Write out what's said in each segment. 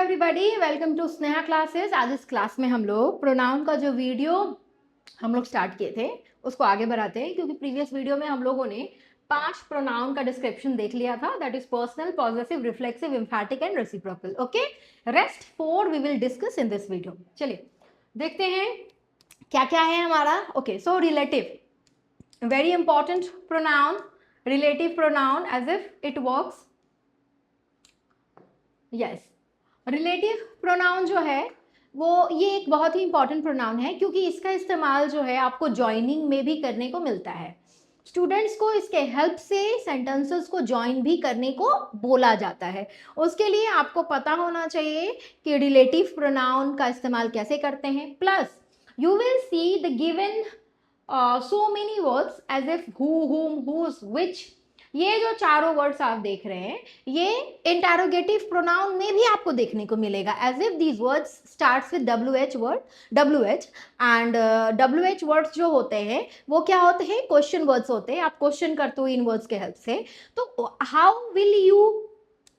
Everybody, welcome to Sneha classes. आज इस class में हम लोग प्रोनाउन का जो वीडियो हम लोग स्टार्ट किए थे उसको आगे बढ़ाते हैं, क्योंकि प्रीवियस वीडियो में हम लोगों ने 5 प्रोनाउन का डिस्क्रिप्शन देख लिया था। That is personal, possessive, reflexive, emphatic and reciprocal. Okay, rest 4 we will discuss in this video. चलिए देखते हैं क्या क्या है हमारा। Okay, so relative, very important pronoun, relative pronoun as if it works. Yes, relative pronoun जो है वो ये एक बहुत ही इंपॉर्टेंट प्रोनाउन है, क्योंकि इसका इस्तेमाल जो है आपको जॉइनिंग में भी करने को मिलता है। स्टूडेंट्स को इसके हेल्प से सेंटेंसेस को जॉइन भी करने को बोला जाता है। उसके लिए आपको पता होना चाहिए कि रिलेटिव प्रोनाउन का इस्तेमाल कैसे करते हैं। Plus you will see the given so many words as if who, whom, whose, which. ये जो चारों वर्ड्स आप देख रहे हैं ये इंटेरोगेटिव प्रोनाउन में भी आपको देखने को मिलेगा, as if these words starts with WH word, WH। And WH words जो होते हैं वो क्या होते हैं? क्वेश्चन वर्ड्स होते हैं। आप क्वेश्चन करते हो इन वर्ड्स के हेल्प से। तो how will you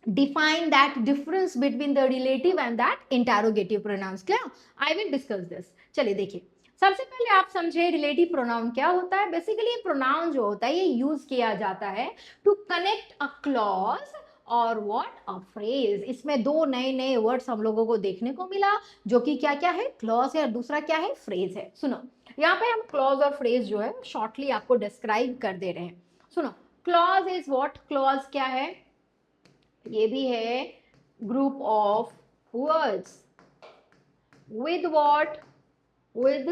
define that difference between the relative and that interrogative pronouns? clear? I will discuss this. चलिए देखिए, सबसे पहले आप समझे रिलेटिव प्रोनाउन क्या होता है। बेसिकली प्रोनाउन जो होता है ये यूज किया जाता है टू कनेक्ट अ क्लॉज और व्हाट अ फ्रेज। इसमें दो नए नए वर्ड्स हम लोगों को देखने को मिला, जो कि क्या क्या है? क्लॉज है और दूसरा क्या है? फ्रेज है। सुनो, यहाँ पे हम क्लॉज और फ्रेज जो है शॉर्टली आपको डिस्क्राइब कर दे रहे हैं। सुनो, क्लॉज इज व्हाट? क्लॉज क्या है? ये भी है group of words with what? With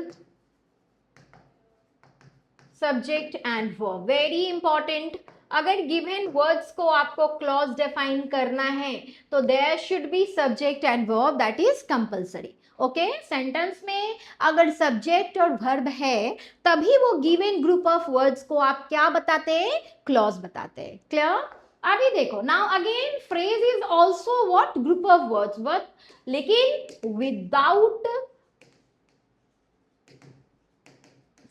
subject and verb. Very important. अगर गिवन वर्ड्स को आपको क्लॉज डिफाइन करना है तो there should be subject and verb, that is compulsory. Okay, sentence में अगर सब्जेक्ट और वर्ब है तभी वो गिवन ग्रुप ऑफ वर्ड्स को आप क्या बताते हैं? क्लॉज बताते हैं। क्लियर? अभी देखो, now again phrase is also what? Group of words, but लेकिन without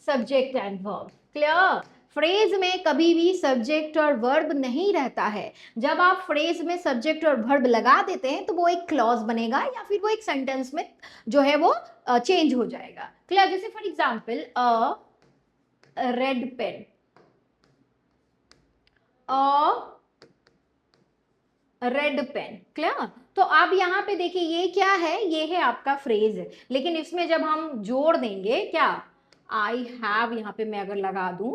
subject and verb. Clear? Phrase में कभी भी सब्जेक्ट और वर्ब नहीं रहता है। जब आप फ्रेज में सब्जेक्ट और वर्ब लगा देते हैं तो वो एक क्लॉज बनेगा या फिर वो एक सेंटेंस में जो है वो चेंज हो जाएगा। क्लियर? जैसे for example a red pen, red pen. Clear? तो अब यहाँ पे देखिए ये क्या है? ये है आपका फ्रेज, लेकिन इसमें जब हम जोड़ देंगे क्या? आई हैव, यहाँ पे मैं अगर लगा दूं,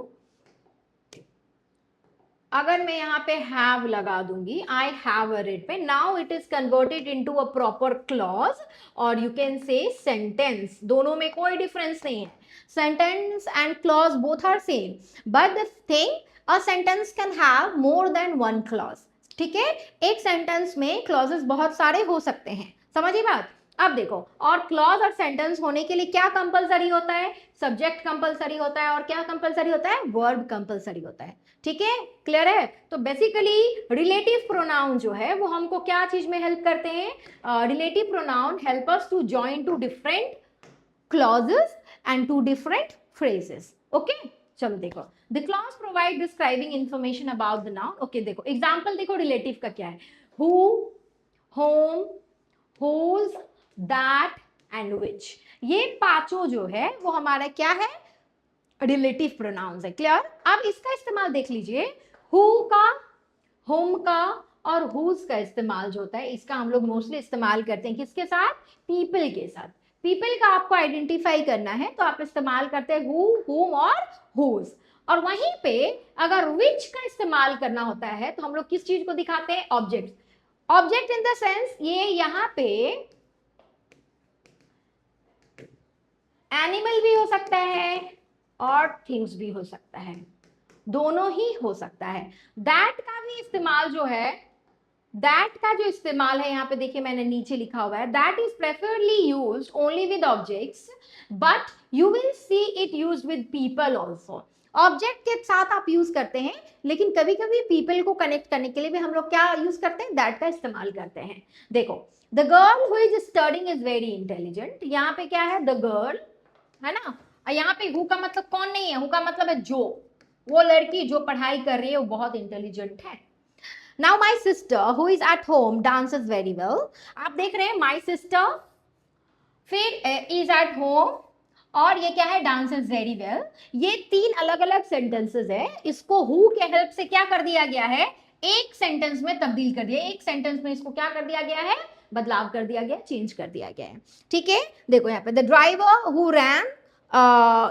अगर मैं यहाँ पे हैव लगा दूंगी, I have a red pen, now it is converted into a proper clause और यू कैन से सेंटेंस। दोनों में कोई डिफरेंस नहीं है। Sentence and clause both are same, but the thing, a sentence can have more than one clause. ठीक है, एक sentence में क्लॉजेस बहुत सारे हो सकते हैं। समझिए बात? अब देखो, और क्लॉज और सेंटेंस होने के लिए क्या कंपलसरी होता है? सब्जेक्ट कंपलसरी होता है, और क्या कंपलसरी होता है? वर्ब कंपलसरी होता है। ठीक है, क्लियर है? तो बेसिकली रिलेटिव प्रोनाउन जो है वो हमको क्या चीज में हेल्प करते हैं? Relative pronoun help us to join two different clauses and two different phrases. Okay, चलो देखो, the clause provide describing information about the noun. Okay, देखो एग्जाम्पल देखो रिलेटिव का क्या है? Who, whom, whose, that and which. ये पांचों जो है वो हमारा क्या है? रिलेटिव प्रोनाउंस है। क्लियर? अब इसका इस्तेमाल देख लीजिए, हु का, होम का और हुज का इस्तेमाल जो होता है इसका हम लोग मोस्टली इस्तेमाल करते हैं किसके साथ? पीपल के साथ। पीपल का आपको आइडेंटिफाई करना है तो आप इस्तेमाल करते हैं हु, हुम और हुज। और वहीं पे अगर विच का इस्तेमाल करना होता है तो हम लोग किस चीज को दिखाते हैं? Object. Object in the sense ये यहाँ पे एनिमल भी हो सकता है और थिंग्स भी हो सकता है, दोनों ही हो सकता है। दैट का भी इस्तेमाल जो है, दैट का जो इस्तेमाल है यहाँ पे देखिए मैंने नीचे लिखा हुआ है, that is preferably used only with objects, but you will see it used with people also. Object के साथ आप यूज करते हैं, लेकिन कभी कभी पीपल को कनेक्ट करने के लिए भी हम लोग क्या यूज करते हैं? दैट का इस्तेमाल करते हैं। देखो, the girl who is studying is very intelligent. यहाँ पे क्या है? द गर्ल है ना। यहाँ पे हु का मतलब कौन नहीं है? हु का मतलब है जो, वो लड़की जो पढ़ाई कर रही है वो बहुत इंटेलिजेंट है। Now my sister who is at home dances very well. आप देख रहे हैं माई सिस्टर, फिर इज एट होम, और ये क्या है, डांसेस वेरी वेल। ये तीन अलग अलग सेंटेंसेस है, इसको हु के हेल्प से क्या कर दिया गया है, एक सेंटेंस में तब्दील कर दिया, एक सेंटेंस में इसको क्या कर दिया गया है, बदलाव कर दिया गया, चेंज कर दिया गया है। ठीक है, देखो यहाँ पे the driver who ran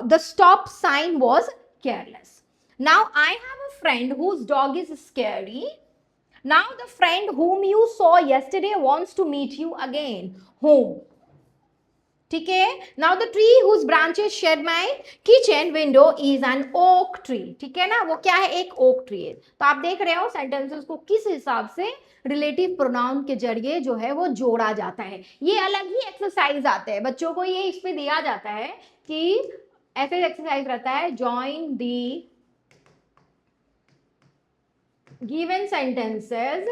the stop sign was careless. Now I have a friend whose dog is scary. Now the friend whom you saw yesterday wants to meet you again. Whom? ठीक है, now the tree whose branches shade my kitchen window is an oak tree. ठीक है ना, वो क्या है, एक oak tree है। तो आप देख रहे हो सेंटेंसेस को किस हिसाब से रिलेटिव प्रोनाउन के जरिए जो है वो जोड़ा जाता है। ये अलग ही एक्सरसाइज आते हैं बच्चों को, ये इस पे दिया जाता है कि ऐसे एक्सरसाइज रहता है, join the given sentences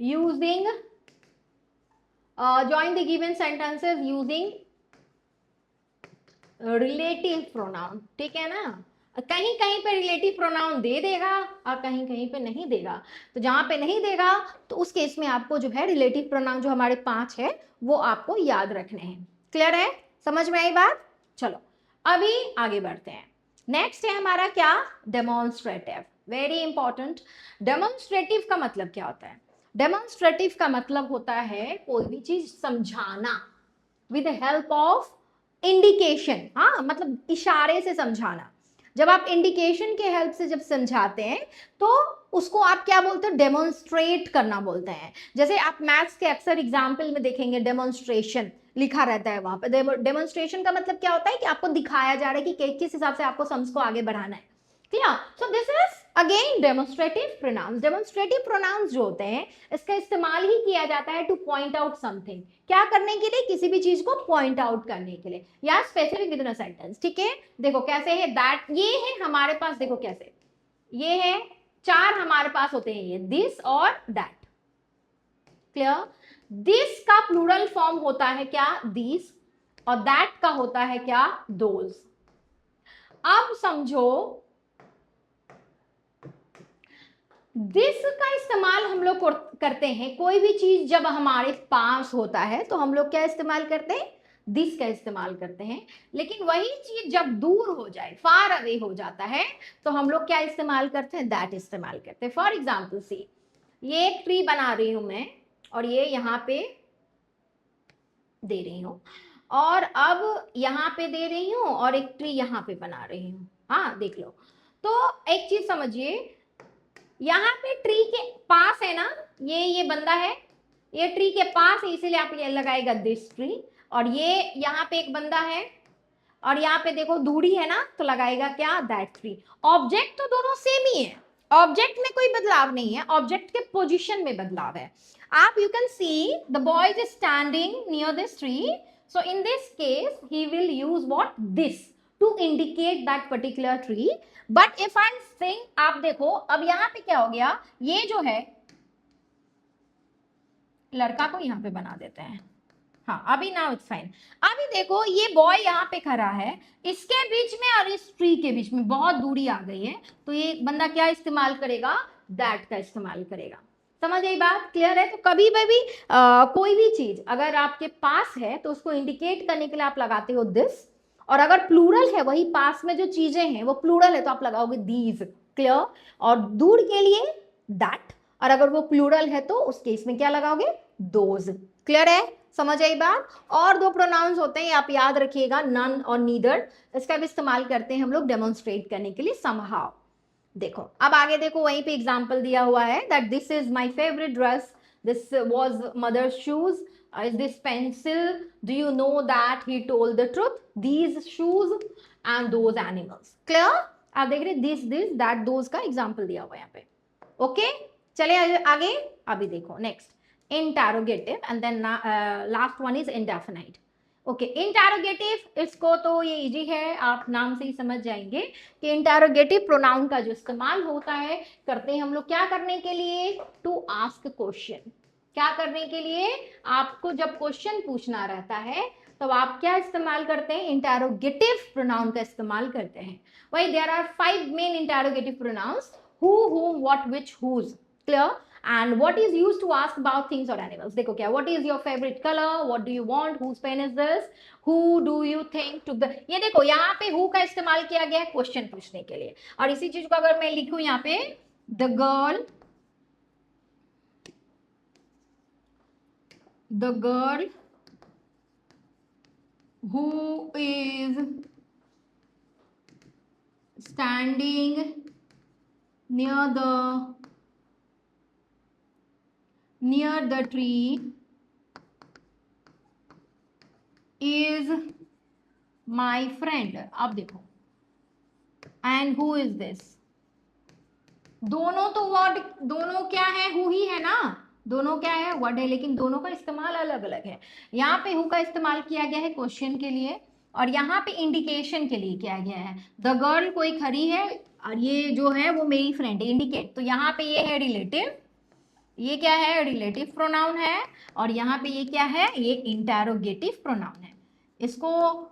using join the given sentences using relative pronoun। ठीक है ना, कहीं कहीं पे रिलेटिव प्रोनाउन दे देगा और कहीं कहीं पे नहीं देगा। तो जहां पे नहीं देगा तो उस केस में आपको जो है रिलेटिव प्रोनाउन जो हमारे 5 है वो आपको याद रखने हैं। क्लियर है, समझ में आई बात? चलो अभी आगे बढ़ते हैं। नेक्स्ट है हमारा क्या, डेमोन्स्ट्रेटिव। Very important. डेमोन्स्ट्रेटिव का मतलब क्या होता है? डेमोन्स्ट्रेटिव का मतलब होता है कोई भी चीज समझाना विद हेल्प ऑफ इंडिकेशन। हाँ, मतलब इशारे से समझाना। जब आप इंडिकेशन के हेल्प से जब समझाते हैं तो उसको आप क्या बोलते हैं, डेमोन्स्ट्रेट करना बोलते हैं। जैसे आप मैथ्स के अक्सर एग्जाम्पल में देखेंगे डेमोन्स्ट्रेशन लिखा रहता है वहां पर। डेमोन्स्ट्रेशन का मतलब क्या होता है कि आपको दिखाया जा रहा है कि किस हिसाब से आपको सम्स को आगे बढ़ाना है। Clear? So this is again demonstrative pronouns. Demonstrative pronouns जो होते हैं इसका इस्तेमाल ही किया जाता है टू पॉइंट आउट समथिंग। क्या करने के लिए? किसी भी चीज को पॉइंट आउट करने के लिए या specific with in a sentence. ठीक है, देखो कैसे है दैट, ये है हमारे पास, देखो कैसे ये है, 4 हमारे पास होते हैं, ये दिस और दैट। क्लियर? दिस का प्लूरल फॉर्म होता है क्या, दिस, और दैट का होता है क्या, दोज। अब समझो दिस का इस्तेमाल हम लोग करते हैं, कोई भी चीज जब हमारे पास होता है तो हम लोग क्या इस्तेमाल करते हैं, दिस का इस्तेमाल करते हैं। लेकिन वही चीज जब दूर हो जाए, फार अवे हो जाता है, तो हम लोग क्या इस्तेमाल करते हैं, दैट इस्तेमाल करते हैं। फॉर एग्जाम्पल सी, ये एक ट्री बना रही हूं मैं और ये यहाँ पे दे रही हूं, और अब यहाँ पे दे रही हूं और एक ट्री यहाँ पे बना रही हूं। हाँ देख लो, तो एक चीज समझिए, यहाँ पे ट्री के पास है ना, ये बंदा है, ये ट्री के पास है, इसीलिए आप ये लगाएगा दिस ट्री। और ये यहाँ पे एक बंदा है और यहाँ पे देखो दूरी है ना, तो लगाएगा क्या, दैट ट्री। ऑब्जेक्ट तो दोनों सेम ही है, ऑब्जेक्ट में कोई बदलाव नहीं है, ऑब्जेक्ट के पोजीशन में बदलाव है। आप you can see the boy is standing near this tree, so in this case he will use what, this, to indicate that particular tree. But if I am saying, आप देखो अब यहाँ पे क्या हो गया, ये जो है लड़का को यहाँ पे बना देते हैं। हाँ अभी नाउ इट्स फाइन। अभी देखो ये बॉय यहाँ पे खड़ा है, इसके बीच में और इस ट्री के बीच में बहुत दूरी आ गई है, तो ये बंदा क्या इस्तेमाल करेगा, दैट का इस्तेमाल करेगा। समझ आई बात? क्लियर है? तो कभी भी कोई भी चीज अगर आपके पास है तो उसको इंडिकेट करने के लिए आप लगाते हो दिस, और अगर प्लूरल है, वही पास में जो चीजें हैं वो प्लूरल है, तो आप लगाओगे दीज। क्लियर? और दूर के लिए दैट, और अगर वो प्लूरल है तो उस केस में क्या लगाओगे, दोज। क्लियर है? समझ आई बात? और 2 प्रोनाउंस होते हैं, आप याद रखिएगा, नन और नीदर। इसका भी इस्तेमाल करते हैं हम लोग डेमोन्स्ट्रेट करने के लिए समहाउ। देखो अब आगे देखो, वहीं पे एग्जाम्पल दिया हुआ है that this is my favourite dress, this was mother's shoes, is this pencil, do you know that he told the truth, these shoes and those animals। clear? आप देख रहे this that those का example दिया हुआ है यहाँ पे। Okay चले आगे। अभी देखो next interrogative and then last one is indefinite. Okay interrogative, इसको तो ये इजी है, आप नाम से ही समझ जाएंगे कि इंटरोगेटिव प्रोनाउन का जो इस्तेमाल होता है, करते हैं हम लोग क्या करने के लिए, टू आस्क क्वेश्चन। क्या करने के लिए? आपको जब क्वेश्चन पूछना रहता है तो आप क्या इस्तेमाल करते हैं, इंटेरोगेटिव प्रोनाउन का इस्तेमाल करते हैं. वही there are 5 main interrogative pronouns, who, whom, what, which, whose. Clear? And what is used to ask about things or animals. देखो क्या, what is your favorite color, what do you want, whose pen is this, who do you think took the. ये देखो यहाँ पे who का इस्तेमाल किया गया है क्वेश्चन पूछने के लिए. और इसी चीज को अगर मैं लिखूं यहाँ पे, the girl who is standing near the tree is my friend. अब देखो, and who is this, दोनों तो वर्ड, दोनों क्या है, who ही है ना, दोनों क्या है, वर्ड है, लेकिन दोनों का इस्तेमाल अलग अलग है. यहाँ पे who का इस्तेमाल किया गया है क्वेश्चन के लिए, और यहाँ पे इंडिकेशन के लिए किया गया है. द गर्ल कोई खड़ी है और ये जो है वो मेरी फ्रेंड है, इंडिकेट. तो यहाँ पे ये है रिलेटिव, ये क्या है, रिलेटिव प्रोनाउन है, और यहाँ पे ये क्या है, ये इंटेरोगेटिव प्रोनाउन है. इसको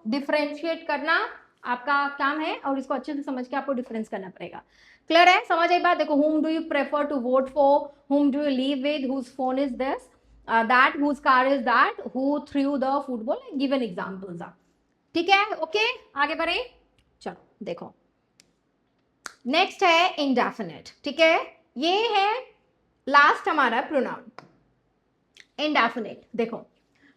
डिफरेंशिएट करना आपका काम है, और इसको अच्छे से समझ के आपको डिफरेंस करना पड़ेगा. क्लियर है, समझ आई बात. देखो, whom do you prefer to vote for, whom do you live with, whose phone is this, that, whose car is that, who threw the football, given examples are. ठीक है, ओके, आगे बढ़े. चलो देखो, नेक्स्ट है इंडेफिनिट. ठीक है, ये है लास्ट हमारा प्रोनाउन, इंडेफिनिट. देखो,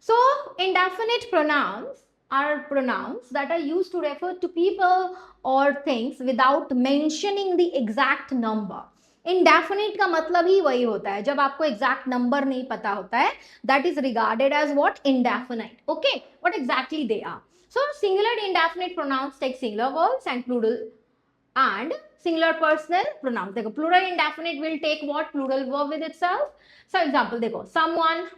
so indefinite pronouns are pronouns that are used to refer to people or things without mentioning the exact number. Indefinite का मतलब ही वही होता है, जब आपको exact number नहीं पता होता है, that is regarded as what, indefinite. Okay, what exactly they are. So singular indefinite pronouns take singular verbs and plural and singular personal pronouns. देखो, plural indefinite will take what, plural verb with itself. So example देखो, someone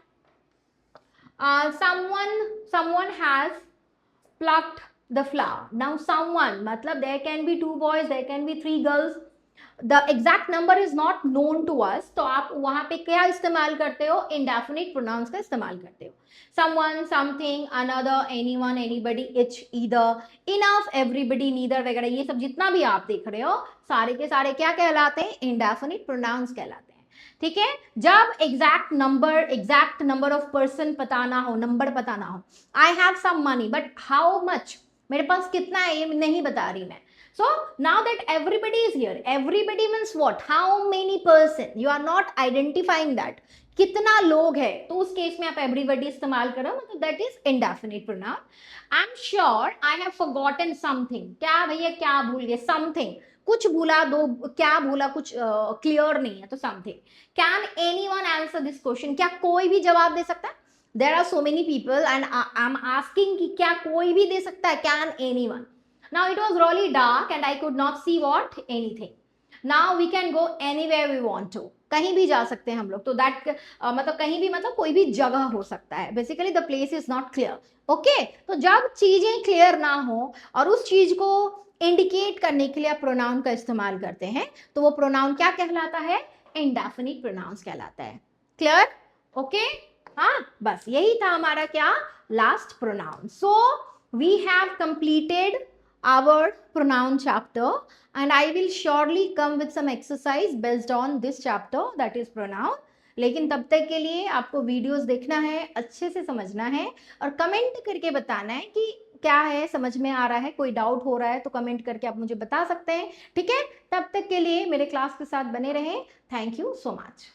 has plucked the flower. Now someone मतलब there can be 2 boys, there can be 3 girls. The exact number is not known to us. तो आप वहां पे क्या इस्तेमाल करते हो, indefinite pronouns का इस्तेमाल करते हो. Someone, something, another, anyone, anybody, each, either, enough, everybody, neither वगैरह, ये सब जितना भी आप देख रहे हो, सारे के सारे क्या कहलाते हैं, indefinite pronouns कहलाते हैं. ठीक है, जब एग्जैक्ट नंबर ऑफ पर्सन पता ना हो, नंबर पता ना हो. I have some money but how much, मेरे पास कितना है ये नहीं बता रही मैं. So now that everybody is here, everybody means what, how many person, you are not identifying that, कितना लोग है, तो उस केस में आप एवरीबडी इस्तेमाल करो, मतलब that is indefinite pronoun. I am sure I have forgotten something. क्या भैया, क्या भूल गए, समथिंग, कुछ भूला, दो क्या भूला, कुछ क्लियर नहीं है, तो something. Can anyone answer this question, क्या कोई भी जवाब दे सकता है. There are so many people and I am asking कि क्या कोई भी दे सकता है, can anyone. Now it was really dark and I could not see what, anything. Now we can go anywhere we want to, कहीं भी जा सकते हैं हम लोग. तो दैट मतलब कहीं भी मतलब कोई भी जगह हो सकता है. Basically the place is not clear. Okay, तो जब चीजें क्लियर ना हो और उस चीज को इंडिकेट करने के लिए आप प्रोनाउन का इस्तेमाल करते हैं, तो वो प्रोनाउन क्या कहलाता है, इंडेफिनिट प्रोनाउंस कहलाता है. Clear, okay. हाँ, बस यही था हमारा क्या, last pronoun. So we have completed our pronoun chapter and I will surely come with some exercise based on this chapter, that is pronoun. लेकिन तब तक के लिए आपको वीडियोस देखना है, अच्छे से समझना है और कमेंट करके बताना है कि क्या है, समझ में आ रहा है, कोई डाउट हो रहा है तो कमेंट करके आप मुझे बता सकते हैं. ठीक है, तब तक के लिए मेरे क्लास के साथ बने रहें. Thank you so much.